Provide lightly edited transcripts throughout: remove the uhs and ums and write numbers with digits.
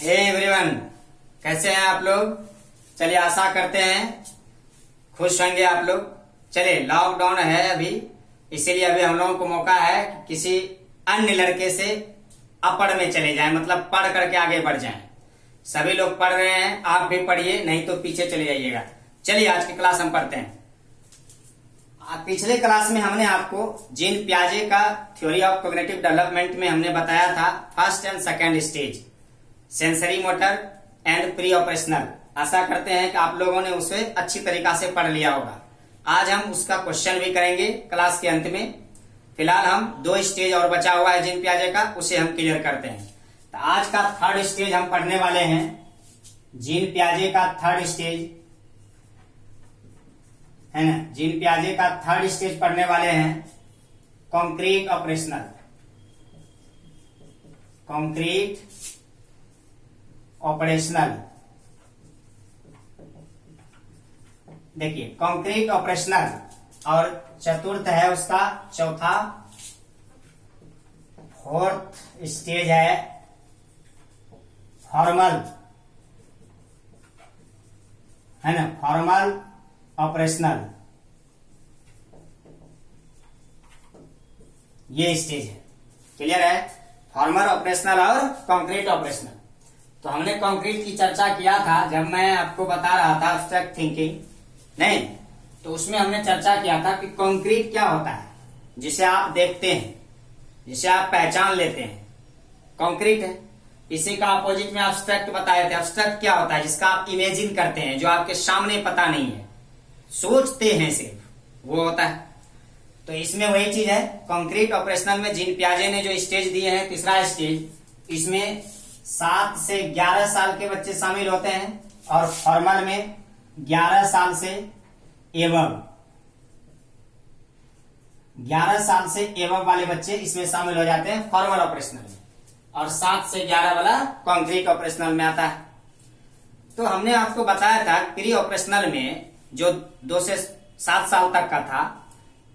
Hey everyone, कैसे हैं आप लोग। चलिए, आशा करते हैं खुश होंगे आप लोग। चलिए, लॉकडाउन है अभी, इसीलिए अभी हम लोगों को मौका है कि किसी अन्य लड़के से अपर में चले जाएं, मतलब पढ़ करके आगे बढ़ जाएं। सभी लोग पढ़ रहे हैं, आप भी पढ़िए, नहीं तो पीछे चले जाइएगा। चलिए, आज की क्लास हम पढ़ते हैं। पिछले क्लास में हमने आपको जीन पियाजे का थ्योरी ऑफ कॉग्निटिव डेवलपमेंट में हमने बताया था first and second stage, sensory motor and pre operational. आशा करते हैं कि आप लोगों ने उसे अच्छी तरीका से पढ़ लिया होगा। आज हम उसका क्वेश्चन भी करेंगे क्लास के अंत में। फिलहाल हम 2 स्टेज और बचा हुआ है जीन पियाजे का, उसे हम क्लियर करते हैं। तो आज का थर्ड स्टेज हम पढ़ने वाले हैं, जीन पियाजे का थर्ड स्टेज है ना। जीन पियाजे का थर्ड स्टेज पढ़ने वाले हैं कॉन्क्रीट ऑपरेशनल। कॉन्क्रीट ऑपरेशनल, देखिए कॉन्क्रीट ऑपरेशनल, और चतुर्थ है उसका, चौथा फोर्थ स्टेज है फॉर्मल, है ना, फॉर्मल ऑपरेशनल। ये स्टेज है, क्लियर है। फॉर्मल ऑपरेशनल और कंक्रीट ऑपरेशनल। तो हमने कंक्रीट की चर्चा किया था जब मैं आपको बता रहा था एब्स्ट्रैक्ट थिंकिंग, नहीं तो उसमें हमने चर्चा किया था कि कंक्रीट क्या होता है, जिसे आप देखते हैं, जिसे आप पहचान लेते हैं, कंक्रीट है। इसी का अपोजिट में एब्स्ट्रैक्ट बताए थे। एब्स्ट्रैक्ट क्या होता है, जिसका आप इमेजिन करते हैं, जो आपके सामने पता नहीं है, सोचते हैं सिर्फ, वो होता है। तो इसमें वही चीज है। कंक्रीट ऑपरेशनल में जीन पियाजे ने जो स्टेज दिए हैं, तीसरा स्टेज, इसमें 7 से 11 साल के बच्चे शामिल होते हैं, और फॉर्मल में 11 साल से एवं 11 साल से एवं वाले बच्चे इसमें शामिल हो जाते हैं फॉर्मल ऑपरेशनल में, और 7 से 11 वाला कंक्रीट ऑपरेशनल में आता है। तो हमने आपको बताया था प्री ऑपरेशनल में जो 2 से 7 साल तक का था,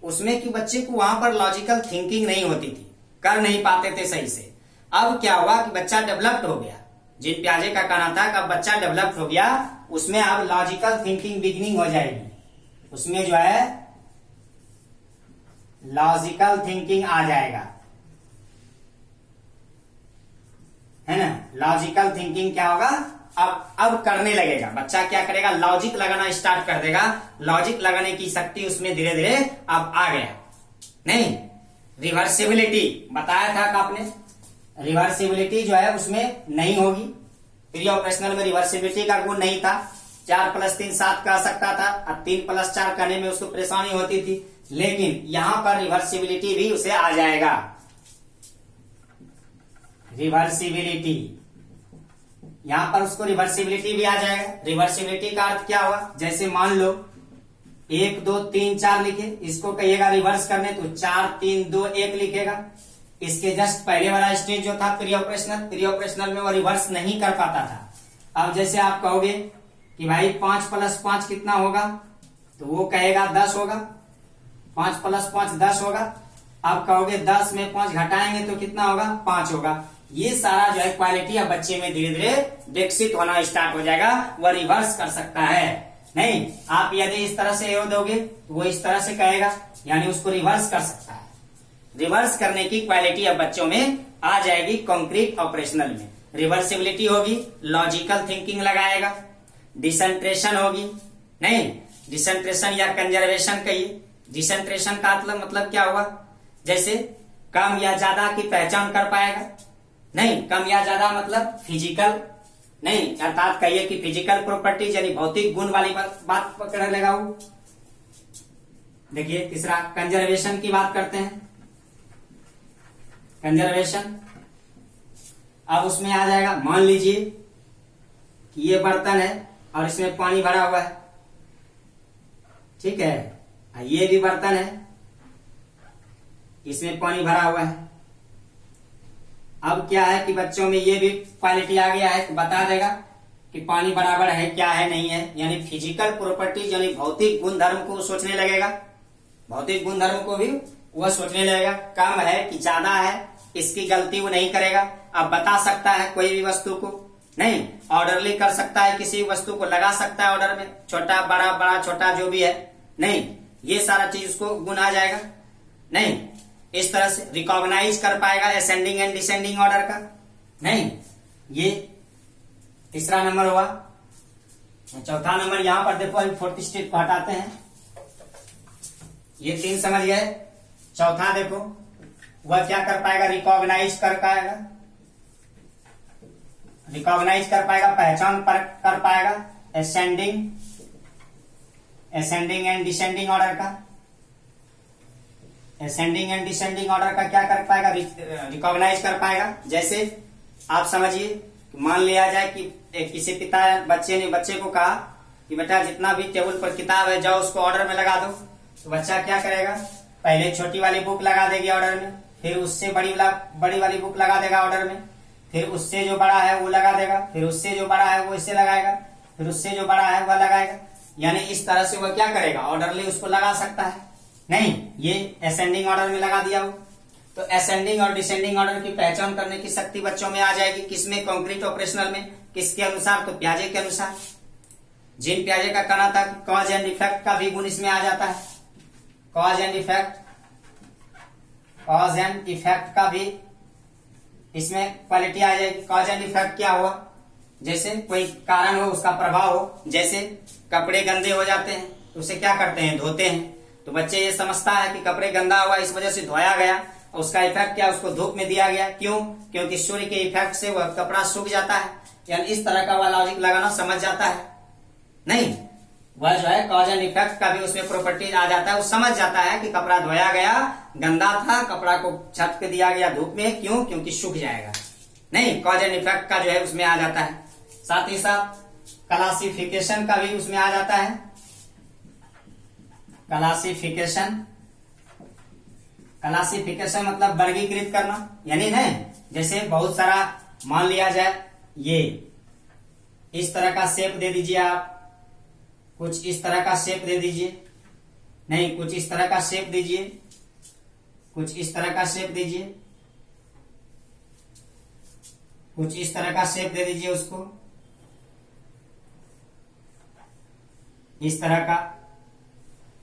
उसमें कि बच्चे को वहां पर लॉजिकल थिंकिंग नहीं होती थी, कर नहीं पाते थे सही से। अब क्या हुआ कि बच्चा डेवलप्ड हो गया। जीन पियाजे का कहना था कि अब बच्चा डेवलप्ड हो गया, उसमें अब लॉजिकल थिंकिंग बिगिनिंग हो जाएगी, उसमें जो है लॉजिकल थिंकिंग आ जाएगा, है ना। लॉजिकल थिंकिंग क्या होगा, अब करने लगेगा बच्चा। क्या करेगा, लॉजिक लगाना स्टार्ट कर देगा। लॉजिक लगाने की शक्ति उसमें धीरे धीरे अब आ गया। नहीं, रिवर्सिबिलिटी बताया था कि आपने, रिवर्सिबिलिटी जो है उसमें नहीं होगी। प्री ऑपरेशनल में रिवर्सिबिलिटी का गुण नहीं था। 4 + 3 7 कह सकता था, और 3 + 4 कहने में उसको परेशानी होती थी, लेकिन यहां पर रिवर्सिबिलिटी भी उसे आ जाएगा। रिवर्सिबिलिटी, यहां पर उसको रिवर्सिबिलिटी भी आ जाएगा। रिवर्सिबिलिटी का अर्थ क्या हुआ, जैसे मान लो 1 2 3 4 लिखे, इसको कहिएगा रिवर्स करने तो 4 3 2 1 लिखेगा। इसके जस्ट पहले वाला स्टेज जो था प्री ऑपरेशनल में वो रिवर्स नहीं कर पाता था। अब जैसे आप कहोगे कि भाई 5 + 5 कितना होगा, तो वो कहेगा 10 होगा। 5 + 5 10 होगा। अब कहोगे 10 में 5 घटाएंगे तो कितना होगा, 5 होगा। ये सारा जो है क्वालिटी अब बच्चे में धीरे धीरे विकसित होना स्टार्ट हो जाएगा, वह रिवर्स कर सकता है। नहीं, आप यदि इस तरह से एरो दोगे तो वो इस तरह से कहेगा, यानी उसको रिवर्स कर सकता है। रिवर्स करने की क्वालिटी अब बच्चों में आ जाएगी कंक्रीट ऑपरेशनल में। रिवर्सिबिलिटी होगी, लॉजिकल थिंकिंग लगाएगा, डिसेंट्रेशन होगी, नहीं डिसेंट्रेशन या कंजर्वेशन कहिए। डिसेंट्रेशन का मतलब क्या हुआ, जैसे कम या ज्यादा की पहचान कर पाएगा। नहीं, कम या ज्यादा मतलब फिजिकल नहीं, अर्थात कहिए कि फिजिकल प्रॉपर्टीज यानी भौतिक गुण वाली बात पकड़ लेगा वो। देखिए तीसरा कंजर्वेशन की बात करते हैं। कंजर्वेशन, अब उसमें आ जाएगा, मान लीजिए कि ये बर्तन है और इसमें पानी भरा हुआ है, ठीक है, ये भी बर्तन है, इसमें पानी भरा हुआ है। अब क्या है कि बच्चों में ये भी क्वालिटी आ गया है, तो बता देगा कि पानी बराबर है क्या है, नहीं है, यानी फिजिकल प्रॉपर्टीज यानी भौतिक गुण धर्म को सोचने लगेगा। भौतिक गुण धर्म को भी वह सोचने लगेगा, कम है कि ज्यादा है, इसकी गलती वो नहीं करेगा। अब बता सकता है कोई भी वस्तु को, नहीं, ऑर्डरली कर सकता है, किसी वस्तु को लगा सकता है ऑर्डर में, छोटा बड़ा बड़ा छोटा जो भी है, नहीं, ये सारा चीज उसको गुण आ जाएगा। नहीं, इस तरह से रिकॉग्नाइज कर पाएगा असेंडिंग एंड डिसेंडिंग ऑर्डर का, नहीं, ये तीसरा नंबर हुआ। चौथा नंबर यहां पर देखो, अभी फोर्थ स्टेप को हटाते हैं, ये 3 समझ गए। चौथा देखो, वह क्या कर पाएगा, रिकॉग्नाइज कर पाएगा, रिकॉग्नाइज कर पाएगा, पहचान कर पाएगा असेंडिंग एंड डिसेंडिंग ऑर्डर का, असेंडिंग एंड डिसेंडिंग ऑर्डर का क्या कर पाएगा, रिकॉग्नाइज कर पाएगा। जैसे आप समझिए, मान लिया जाए कि किसी पिता बच्चे ने बच्चे को कहा कि बेटा जितना भी टेबल पर किताब है जाओ उसको ऑर्डर में लगा दो, तो बच्चा क्या करेगा, पहले छोटी वाली बुक लगा देगी ऑर्डर में, फिर उससे बड़ी वाली बुक लगा देगा ऑर्डर में, फिर उससे जो बड़ा है वो लगा देगा, फिर उससे जो बड़ा है वो इससे लगाएगा, फिर उससे जो बड़ा है वह लगाएगा। यानी इस तरह से वह क्या करेगा, ऑर्डरली उसको लगा सकता है। नहीं, ये असेंडिंग ऑर्डर में लगा दिया हो, तो असेंडिंग और डिसेंडिंग ऑर्डर की पहचान करने की शक्ति बच्चों में आ जाएगी। किसमें, कॉन्क्रीट ऑपरेशनल में। किसके अनुसार, तो पियाजे के अनुसार। जीन पियाजे का कहना था कि कॉज एंड इफेक्ट का भी गुण इसमें आ जाता है, कॉज एंड इफेक्ट का भी इसमें क्वालिटी आ जाएगी। कॉज एंड इफेक्ट क्या हुआ, जैसे कोई कारण हो, उसका प्रभाव हो, जैसे कपड़े गंदे हो जाते हैं तो उसे क्या करते हैं, धोते हैं, तो बच्चे ये समझता है कि कपड़े गंदा हुआ इस वजह से धोया गया, और उसका इफेक्ट क्या, उसको धूप में दिया गया, क्यों, क्योंकि सूर्य के इफेक्ट से वह कपड़ा सूख जाता है। यानी इस तरह का वह लॉजिक लगाना समझ जाता है। नहीं, वह जो है कॉज एंड इफेक्ट का भी उसमें प्रॉपर्टीज आ जाता है, वो समझ जाता है कि कपड़ा धोया गया, गंदा था, कपड़ा को छत पे दिया गया धूप में, क्यों, क्योंकि सूख जाएगा। नहीं, कॉज एंड इफेक्ट का जो है उसमें आ जाता है। साथ ही साथ क्लासिफिकेशन का भी उसमें आ जाता है, क्लासिफिकेशन मतलब वर्गीकृत करना। यानी नहीं, जैसे बहुत सारा मान लिया जाए, ये इस तरह का शेप दे दीजिए, आप कुछ इस तरह का शेप दे दीजिए, नहीं कुछ इस तरह का शेप दीजिए, कुछ इस तरह का शेप दीजिए, कुछ इस तरह का शेप दे दीजिए उसको, इस तरह का,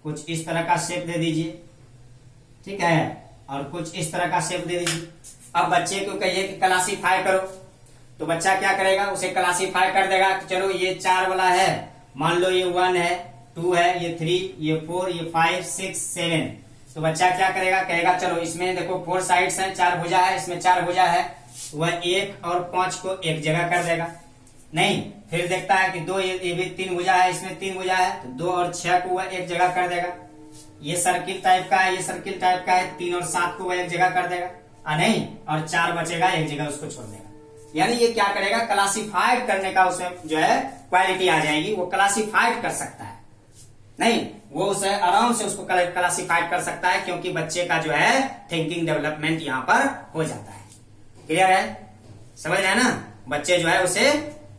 कुछ इस तरह का शेप दे दीजिए, ठीक है, और कुछ इस तरह का शेप दे दीजिए। अब बच्चे को कहिए कि क्लासीफाई करो, तो बच्चा क्या करेगा, उसे क्लासीफाई कर देगा कि चलो ये 4 वाला है, मान लो ये 1 है, 2 है, ये 3, ये 4, ये 5, 6, 7। तो बच्चा क्या करेगा, कहेगा चलो इसमें देखो 4 साइड्स हैं, 4 भुजा है, इसमें 4 भुजा है, वह 1 और 5 को एक जगह कर देगा। नहीं, फिर देखता है कि 2 ये भी 3 भुजा है, इसमें 3 भुजा है, तो 2 और 6 को वह एक जगह कर देगा। ये सर्किल टाइप का है, ये सर्किल टाइप का है, 3 और 7 को वह एक जगह कर देगा, नहीं, और 4 बचेगा, एक जगह उसको छोड़ देगा। यानी ये क्या करेगा, क्लासिफाइड करने का उसमें जो है क्वालिटी आ जाएगी, वो क्लासिफाइड कर सकता है। नहीं, वो उसे आराम से उसको क्लासिफाइड कर सकता है, क्योंकि बच्चे का जो है थिंकिंग डेवलपमेंट यहाँ पर हो जाता है। क्लियर है, समझ रहे हैं ना, बच्चे जो है उसे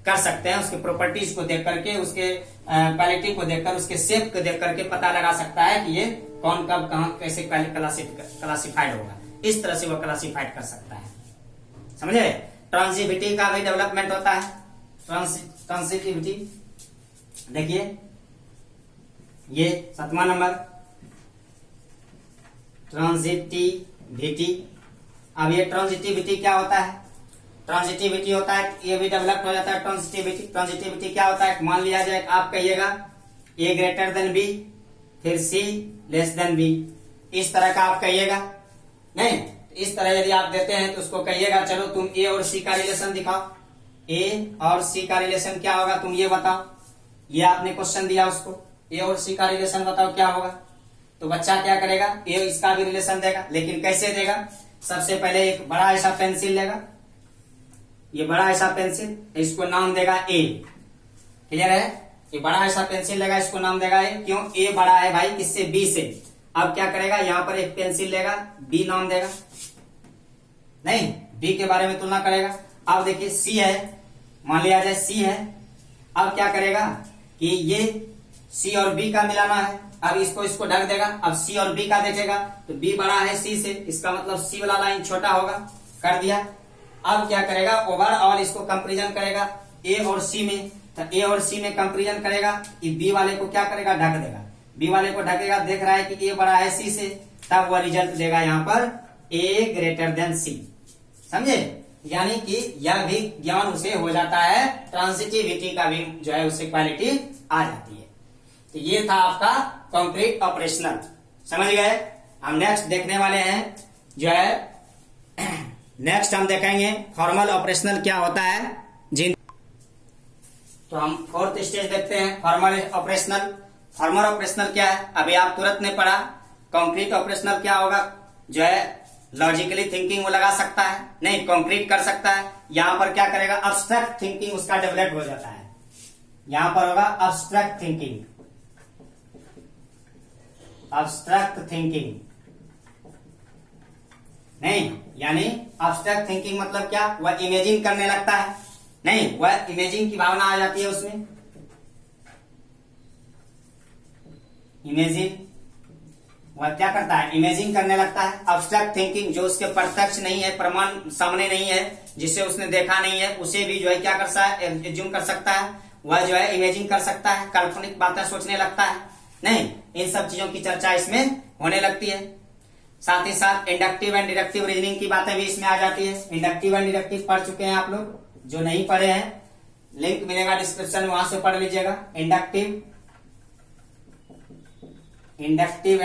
कर सकते हैं, उसके प्रॉपर्टीज को देख करके, उसके क्वालिटी को देखकर, उसके शेप को देख करके पता लगा सकता है कि ये कौन कब कहाँ कैसे क्लासिफाइड होगा। इस तरह से वो क्लासिफाइड कर सकता है, समझे। ट्रांजिटिविटी का भी डेवलपमेंट होता है। ट्रांजिटिविटी देखिए, ये 7वां नंबर ट्रांजिटिविटी। अब ये ट्रांजिटिविटी क्या होता है, ट्रांजिटिविटी होता है, ये भी डेवलप हो जाता है ट्रांजिटिविटी। ट्रांजिटिविटी क्या होता है, मान लिया जाए आप कहिएगा A ग्रेटर देन B, फिर C लेस देन B, इस तरह का आप कहिएगा। नहीं, इस तरह यदि आप देते हैं तो उसको कहिएगा चलो तुम A और C का रिलेशन दिखाओ, A और C का रिलेशन क्या होगा तुम ये बताओ। ये आपने क्वेश्चन दिया उसको, A और C का रिलेशन बताओ क्या होगा, तो बच्चा क्या करेगा, A इसका भी रिलेशन देगा, लेकिन कैसे देगा। सबसे पहले एक बड़ा ऐसा पेंसिल लेगा, ये बड़ा ऐसा पेंसिल, इसको नाम देगा A। क्लियर है, ये बड़ा ऐसा पेंसिल लेगा, इसको नाम देगा A। क्यों, A बड़ा है भाई किससे, B से। अब क्या करेगा, यहां पर एक पेंसिल लेगा, B नाम देगा, नहीं B के बारे में तुलना करेगा। अब देखिए C है, मान लिया जाए C है, अब क्या करेगा कि ये C और B का मिलाना है, अब इसको ढक देगा। अब C और B का देखेगा तो B बड़ा है C से, इसका मतलब C वाला लाइन छोटा होगा, कर दिया। अब क्या करेगा, ओवरऑल इसको कंपेरिजन करेगा, ए और सी में, तो ए और सी में कंपेरिजन करेगा, ये बी वाले को क्या करेगा, ढक देगा। बी वाले को ढकेगा, देख रहा है कि ए बड़ा है सी से, तब वह रिजल्ट देगा यहाँ पर ए ग्रेटर देन सी। समझे? यानी कि यह भी ज्ञान उसे हो जाता है, ट्रांसिटिविटी का भी जो है उसे क्वालिटी आ जाती है। तो ये था आपका कंक्रीट ऑपरेशनल, समझ गए। हम नेक्स्ट देखने वाले हैं जो है नेक्स्ट हम देखेंगे फॉर्मल ऑपरेशनल क्या होता है जिन। तो हम फोर्थ स्टेज देखते हैं फॉर्मल ऑपरेशनल। फॉर्मल ऑपरेशनल क्या है, अभी आप तुरंत ने पढ़ा। कंक्रीट ऑपरेशनल क्या होगा, जो है लॉजिकली थिंकिंग वो लगा सकता है, नहीं कंक्रीट कर सकता है। यहां पर क्या करेगा, अब्स्ट्रैक्ट थिंकिंग उसका डेवलप हो जाता है। यहां पर होगा अब्स्ट्रैक्ट थिंकिंग, अब्स्ट्रैक्ट थिंकिंग नहीं, यानी अब्स्ट्रैक्ट थिंकिंग मतलब क्या, वह इमेजिन करने लगता है, नहीं वह इमेजिन की भावना आ जाती है उसमें। इमेजिन वह क्या करता है, इमेजिन करने लगता है। अब्स्ट्रैक्ट थिंकिंग जो उसके प्रत्यक्ष नहीं है, प्रमाण सामने नहीं है, जिसे उसने देखा नहीं है, उसे भी जो है क्या कर सकता है, एज्यूम कर सकता है, वह जो है इमेजिन कर सकता है, काल्पनिक बातें सोचने लगता है। नहीं, इन सब चीजों की चर्चा इसमें होने लगती है। साथ ही साथ इंडक्टिव एंड डिडक्टिव रीजनिंग की बातें भी इसमें आ जाती है। इंडक्टिव एंड डिडक्टिव पढ़ चुके हैं आप लोग, जो नहीं पढ़े हैं लिंक मिलेगा डिस्क्रिप्शन में, वहां से पढ़ लीजिएगा। Inductive and deductive,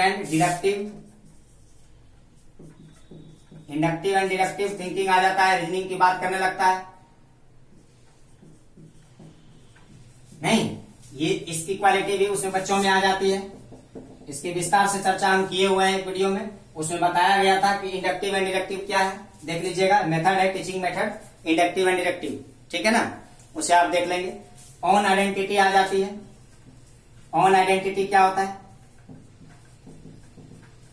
inductive and deductive thinking आ जाता है, रीजनिंग की बात करने लगता है। नहीं, ये इसकी क्वालिटी भी उसमें बच्चों में आ जाती है। इसकी विस्तार से चर्चा हम किए हुए हैं एक वीडियो में, उसमें बताया गया था कि इंडक्टिव एंड डिडक्टिव क्या है, देख लीजिएगा। मेथड है teaching method, inductive and deductive, ठीक है ना, उसे आप देख लेंगे। ऑन आइडेंटिटी आ जाती है। ऑन आइडेंटिटी क्या होता है,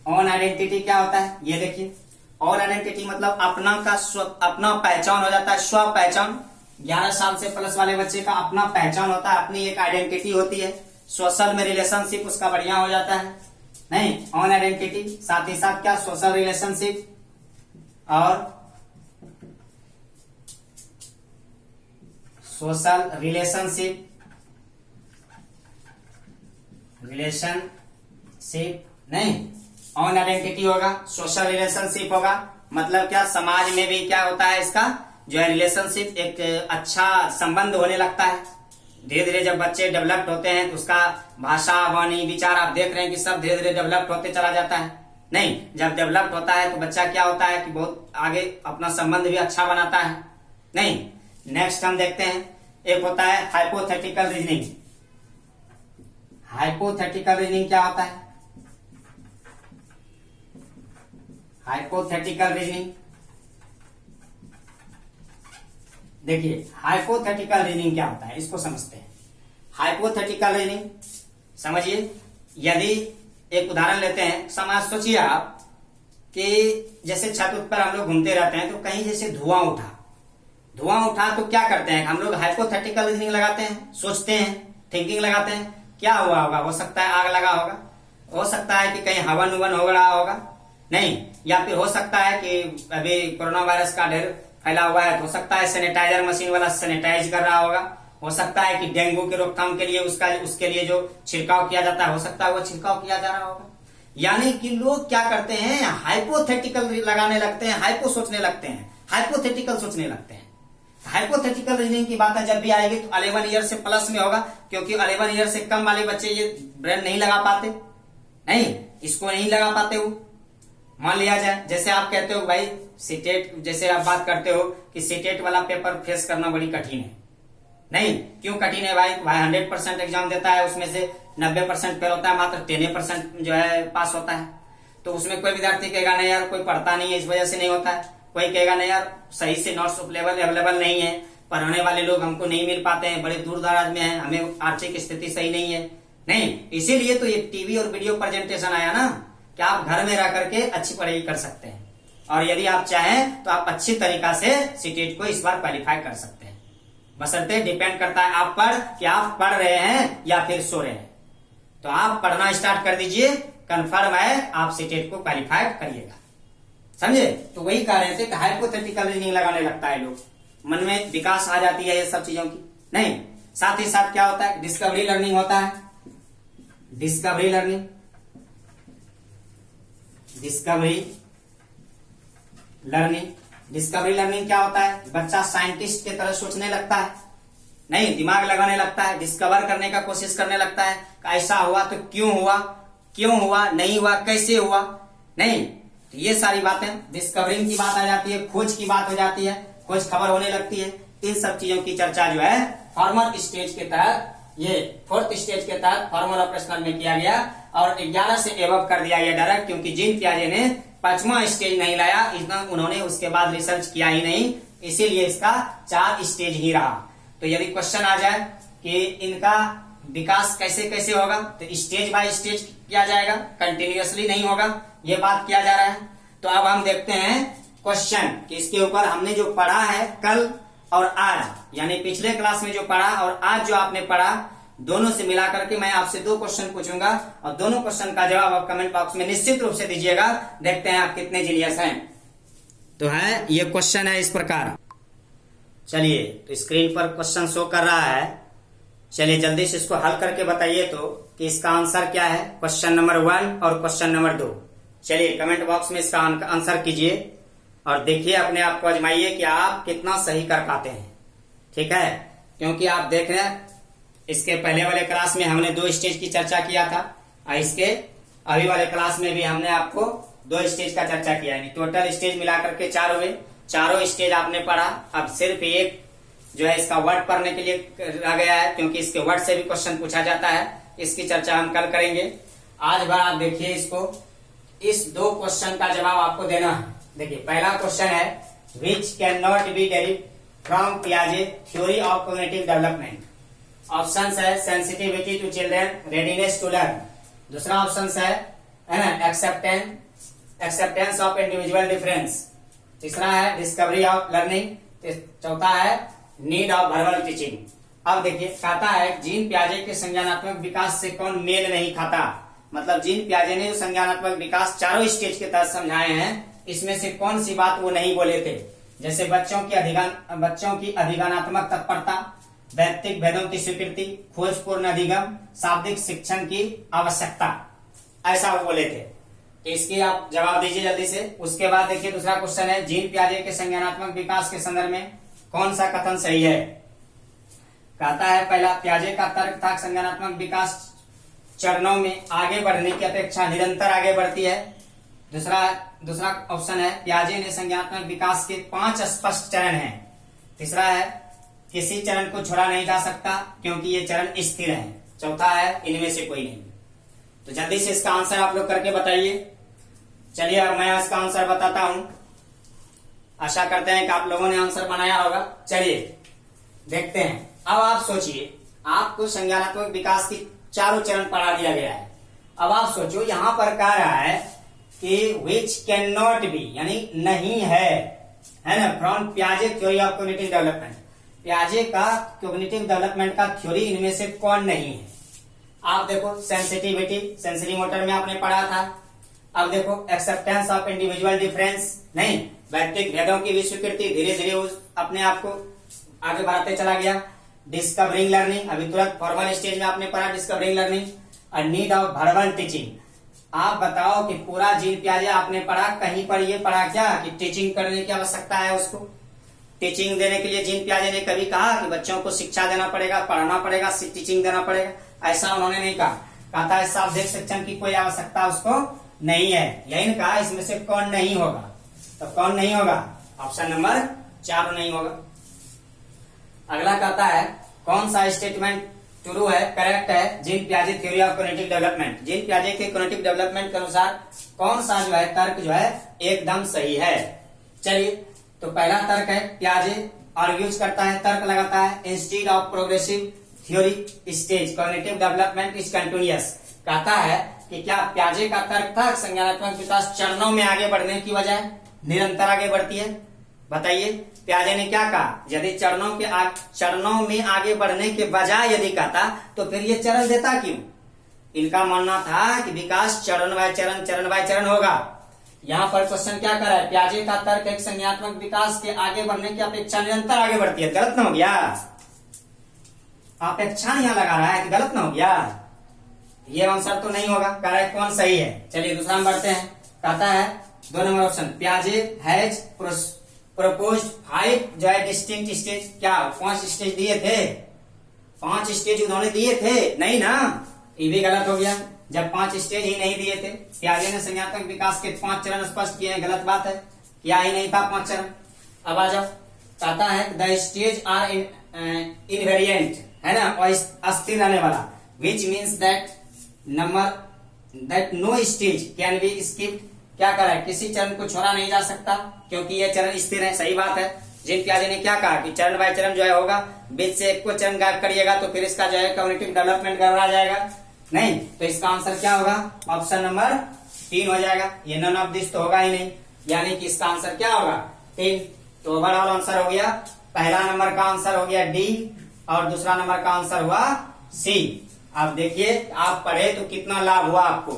ऑन आइडेंटिटी क्या होता है, ये देखिए। ऑन आइडेंटिटी मतलब अपना का अपना पहचान हो जाता है, स्व पहचान। 11 साल से प्लस वाले बच्चे का अपना पहचान होता है, अपनी एक आइडेंटिटी होती है। सोशल में रिलेशनशिप उसका बढ़िया हो जाता है। नहीं, ऑन आइडेंटिटी, साथ ही साथ क्या, सोशल रिलेशनशिप और सोशल रिलेशनशिप नहीं, ऑन आइडेंटिटी होगा, सोशल रिलेशनशिप होगा। मतलब क्या, समाज में भी क्या होता है, इसका जो है रिलेशनशिप, एक अच्छा संबंध होने लगता है। धीरे धीरे जब बच्चे डेवलप्ड होते हैं तो उसका भाषा, वाणी, विचार आप देख रहे हैं कि सब धीरे धीरे डेवलप्ड होते चला जाता है। नहीं, जब डेवलप्ड होता है तो बच्चा क्या होता है कि बहुत आगे अपना संबंध भी अच्छा बनाता है। नहीं, नेक्स्ट हम देखते हैं, एक होता है हाइपोथेटिकल रीजनिंग। हाइपोथेटिकल रीजनिंग क्या होता है, हाइपोथेटिकल रीजनिंग देखिए, हाइपोथेटिकल रीजनिंग क्या होता है इसको समझते हैं। हाइपोथेटिकल रीजनिंग समझिए, यदि एक उदाहरण लेते हैं, समाज सोचिए आप कि जैसे छत पर हम लोग घूमते रहते हैं तो कहीं जैसे धुआं उठा तो क्या करते हैं हम लोग, हाइपोथेटिकल रीजनिंग लगाते हैं, सोचते हैं, थिंकिंग लगाते हैं, क्या हुआ होगा, हो सकता है आग लगा होगा, हो सकता है कि कहीं हवन उवन हो रहा होगा, नहीं, या फिर हो सकता है कि अभी कोरोना वायरस का ढेर फैला हुआ है, हो सकता है सैनिटाइजर मशीन वाला सैनिटाइज कर रहा होगा, हो सकता है कि डेंगू की रोकथाम के लिए उसके लिए जो छिड़काव किया जाता है, हो सकता है वो छिड़काव किया जा रहा होगा। यानी कि लोग क्या करते हैं, हाइपोथेटिकल लगाने लगते हैं, हाइपो सोचने लगते हैं, हाइपोथेटिकल सोचने लगते हैं। हाइपोथेटिकल रीजनिंग की बात जब भी आएगी तो 11 ईयर से प्लस में होगा, क्योंकि 11 ईयर से कम वाले बच्चे ये ब्रेन नहीं लगा पाते, नहीं, इसको नहीं लगा पाते वो। मान लिया जाए, जैसे आप कहते हो भाई सीटेट, जैसे आप बात करते हो कि सीटेट वाला पेपर फेस करना बड़ी कठिन है, नहीं, क्यों कठिन है भाई 100% एग्जाम देता है, उसमें से 90% फेल होता है, मात्र 10% जो है पास होता है। तो उसमें कोई विद्यार्थी कहेगा नहीं यार कोई पढ़ता नहीं है इस वजह से नहीं होता है, कोई कहेगा नहीं यार सही से नोट्स अवेलेबल नहीं है, पढ़ने वाले लोग हमको नहीं मिल पाते हैं, बड़े दूर दराज में है, हमें आर्थिक स्थिति सही नहीं है। नहीं, इसीलिए तो ये टीवी और वीडियो प्रेजेंटेशन आया ना, कि आप घर में रह करके अच्छी पढ़ाई कर सकते हैं, और यदि आप चाहें तो आप अच्छी तरीका से सीटेट को इस बार क्वालिफाई कर सकते हैं। बशर्ते डिपेंड करता है आप पर कि आप पढ़ रहे हैं या फिर सो रहे हैं। तो आप पढ़ना स्टार्ट कर दीजिए, कंफर्म है आप सीटेट को क्वालिफाई करिएगा, समझे। तो वही कह रहे थे कि हाइपोथेटिकल रीजनिंग लगाने लगता है लोग, मन में विकास आ जाती है ये सब चीजों की, नहीं, साथ ही साथ क्या होता है, डिस्कवरी लर्निंग होता है। Discovery learning, discovery learning, discovery learning क्या होता है, बच्चा साइंटिस्ट की तरह सोचने लगता है, नहीं दिमाग लगाने लगता है, डिस्कवर करने का कोशिश करने लगता है, ऐसा हुआ तो क्यों हुआ, क्यों हुआ, नहीं हुआ कैसे हुआ, नहीं, तो ये सारी बातें डिस्कवरिंग की बात आ जाती है, खोज की बात हो जाती है, खोज खबर होने लगती है। इन सब चीजों की चर्चा जो है फॉर्मल स्टेज के तहत, ये फोर्थ स्टेज के तहत फॉर्मल ऑपरेशनल में किया गया और 11 से एबव कर दिया गया डायरेक्ट, क्योंकि जीन पियाजे ने 5वां स्टेज नहीं लाया, इतना उन्होंने उसके बाद रिसर्च किया ही नहीं, इसीलिए इसका 4 स्टेज ही रहा। तो यदि क्वेश्चन आ जाए कि इनका विकास कैसे कैसे होगा, तो स्टेज बाय स्टेज किया जाएगा, कंटिन्यूअसली नहीं होगा, ये बात किया जा रहा है। तो अब हम देखते हैं क्वेश्चन कि इसके ऊपर हमने जो पढ़ा है कल और आज, यानी पिछले क्लास में जो पढ़ा और आज जो आपने पढ़ा, दोनों से मिला करके मैं आपसे 2 क्वेश्चन पूछूंगा और दोनों क्वेश्चन का जवाब आप कमेंट बॉक्स में निश्चित रूप से दीजिएगा। देखते हैं आप कितने जीनियस हैं। तो है ये क्वेश्चन है इस प्रकार, चलिए तो स्क्रीन पर क्वेश्चन शो कर रहा है, चलिए जल्दी से इसको हल करके बताइए तो कि इसका आंसर क्या है, क्वेश्चन नंबर 1 और क्वेश्चन नंबर 2। चलिए कमेंट बॉक्स में इसका आंसर कीजिए और देखिए, अपने आप को आजमाइए कि आप कितना सही कर पाते हैं। ठीक है, क्योंकि आप देख रहे हैं इसके पहले वाले क्लास में हमने 2 स्टेज की चर्चा किया था और इसके अभी वाले क्लास में भी हमने आपको 2 स्टेज का चर्चा किया है, टोटल स्टेज मिलाकर के 4 हुए, चारों स्टेज आपने पढ़ा। अब सिर्फ एक जो है इसका वर्ड पढ़ने के लिए रह गया है, क्योंकि इसके वर्ड से भी क्वेश्चन पूछा जाता है, इसकी चर्चा हम कल करेंगे। आज भर आप देखिए इसको, इस 2 क्वेश्चन का जवाब आपको देना है। देखिए पहला क्वेश्चन है which can not be derive from पियाजे theory of cognitive development. Option है sensitivity to children, readiness to learn. दूसरा ऑप्शन है ना एक्सेप्टेंस ऑफ इंडिविजुअल डिफरेंस। तीसरा है डिस्कवरी ऑफ लर्निंग। चौथा है नीड ऑफ वर्बल टीचिंग। अब देखिए कहता है जीन पियाजे के संज्ञानात्मक विकास से कौन मेल नहीं खाता, मतलब जीन पियाजे ने जो संज्ञानात्मक विकास चारों स्टेज के तहत समझाए हैं, इसमें से कौन सी बात वो नहीं बोले थे, जैसे बच्चों की अधिगानात्मक तत्परता, वैयक्तिक भेदों की स्वीकृति, खोजपूर्ण अधिगम, शाब्दिक शिक्षण की आवश्यकता, ऐसा वो बोले थे। तो इसकी आप जवाब दीजिए जल्दी से। उसके बाद देखिए दूसरा क्वेश्चन है जीन पियाजे के संज्ञानात्मक विकास के संदर्भ में कौन सा कथन सही है। कहता है पहला, पियाजे का तर्क था संज्ञानात्मक विकास चरणों में आगे बढ़ने की अपेक्षा निरंतर आगे बढ़ती है। दूसरा ऑप्शन है पियाजे ने संज्ञानात्मक विकास के 5 स्पष्ट चरण हैं। तीसरा है किसी चरण को छोड़ा नहीं जा सकता क्योंकि ये चरण स्थिर है। चौथा है इनमें से कोई नहीं। तो जल्दी से इसका आंसर आप लोग करके बताइए। चलिए अब मैं इसका आंसर बताता हूं, आशा करते हैं कि आप लोगों ने आंसर बनाया होगा। चलिए देखते हैं। अब आप सोचिए, आपको संज्ञानात्मक विकास की चारों चरण पढ़ा दिया गया है। अब आप सोचो यहां पर कह रहा है कि विच कैन नॉट बी, यानी नहीं है ना, फ्रॉम पियाजे थ्योरी ऑफ कॉग्निटिव डेवलपमेंट। पियाजे का कॉग्निटिव डेवलपमेंट का थ्योरी इनमें से कौन नहीं है। आप देखो सेंसिटिविटी, सेंसरी मोटर में आपने पढ़ा था। अब देखो एक्सेप्टेंस ऑफ इंडिविजुअल डिफरेंस, नहीं, वैयक्तिक भेदों की भी स्वीकृति, धीरे धीरे उस अपने आप को आगे बढ़ाते चला गया। डिस्कवरिंग लर्निंग, अभी तुरंत फॉर्मल स्टेज में आपने पढ़ा डिस्कवरिंग लर्निंग। और नीड ऑफ वर्बल टीचिंग। आप बताओ कि पूरा जीन पियाजे आपने पढ़ा, कहीं पर ये पढ़ा क्या कि टीचिंग करने की आवश्यकता है उसको। टीचिंग देने के लिए जीन पियाजे ने कभी कहा कि बच्चों को शिक्षा देना पड़ेगा, पढ़ाना पड़ेगा, टीचिंग देना पड़ेगा, ऐसा उन्होंने नहीं कहा। कहता है शाब्दिक शिक्षण की कोई आवश्यकता उसको नहीं है। यही कहा इसमें से कौन नहीं होगा, तो कौन नहीं होगा, ऑप्शन नंबर 4 नहीं होगा। अगला कहता है कौन सा स्टेटमेंट ट्रू है, करेक्ट है जीन पियाजे theory of cognitive development. Jean पियाजे के कॉग्निटिव डेवलपमेंट के अनुसार कौन सा जो है तर्क जो है एकदम सही है। चलिए तो पहला तर्क है पियाजे आर्ग्यूज करता है, तर्क लगाता है, instead of progressive theory stage cognitive development is continuous. कहता है कि क्या पियाजे का तर्क था संज्ञानात्मक विकास चरणों में आगे बढ़ने की बजाय निरंतर आगे बढ़ती है। बताइए पियाजे ने क्या कहा, यदि चरणों में आगे बढ़ने के बजाय यदि कहता तो फिर ये चरण देता क्यों। इनका मानना था कि विकास चरण बाय चरण होगा। यहाँ पर क्वेश्चन क्या कर रहा है, पियाजे का तर्क एक संज्ञानात्मक विकास के आगे बढ़ने की अपेक्षा निरंतर आगे बढ़ती है, गलत न हो गया। अपेक्षा यहाँ लगा रहा है कि गलत ना हो गया, ये आंसर तो नहीं होगा, कह रहा है कौन सही है। चलिए दूसरा हम बढ़ते हैं, कहता है 2 नंबर ऑप्शन, प्याजे हैज प्रपोज 5 जो है डिस्टिंक्ट स्टेज, क्या 5 स्टेज दिए थे, 5 स्टेज उन्होंने दिए थे, नहीं ना, ये भी गलत हो गया जब 5 स्टेज ही नहीं दिए थे। प्याजे ने संज्ञानात्मक विकास के 5 चरण स्पष्ट किए हैं, गलत बात है, क्या ही नहीं था 5 चरण। अब आ जाओ, कहता है द स्टेज आर इनवेरिएंट, है ना, और अस्थिर रहने वाला, which means that no stage can be skipped, क्या करा है, किसी चरण को छोड़ा नहीं जा सकता क्योंकि ये चरण स्थिर है, सही बात है। जिन प्याजे ने क्या कहा कि चरण बाय चरण जो है होगा, बीच से एक को चरण गायब करिएगा तो फिर इसका जो है कॉग्निटिव डेवलपमेंट गड़बड़ा जाएगा, नहीं, तो इसका आंसर क्या होगा, ऑप्शन नंबर 3 हो जाएगा, ये नन ऑफ दिस तो होगा ही नहीं, यानी कि इसका आंसर क्या होगा 3। तो ओवरऑल आंसर हो गया, पहला नंबर का आंसर हो गया डी और दूसरा नंबर का आंसर हुआ सी। अब देखिए आप पढ़े तो कितना लाभ हुआ आपको,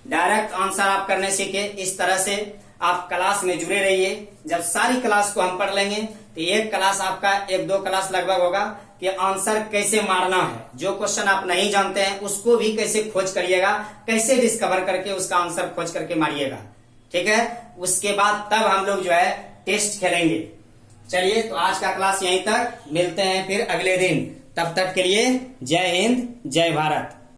डायरेक्ट आंसर आप करने सीखे, इस तरह से आप क्लास में जुड़े रहिए। जब सारी क्लास को हम पढ़ लेंगे तो एक क्लास आपका 1-2 क्लास लगभग होगा कि आंसर कैसे मारना है, जो क्वेश्चन आप नहीं जानते हैं उसको भी कैसे खोज करिएगा, कैसे डिस्कवर करके उसका आंसर खोज करके मारिएगा, ठीक है। उसके बाद तब हम लोग जो है टेस्ट खेलेंगे। चलिए तो आज का क्लास यहीं तक, मिलते हैं फिर अगले दिन, तब तक के लिए जय हिंद जय भारत।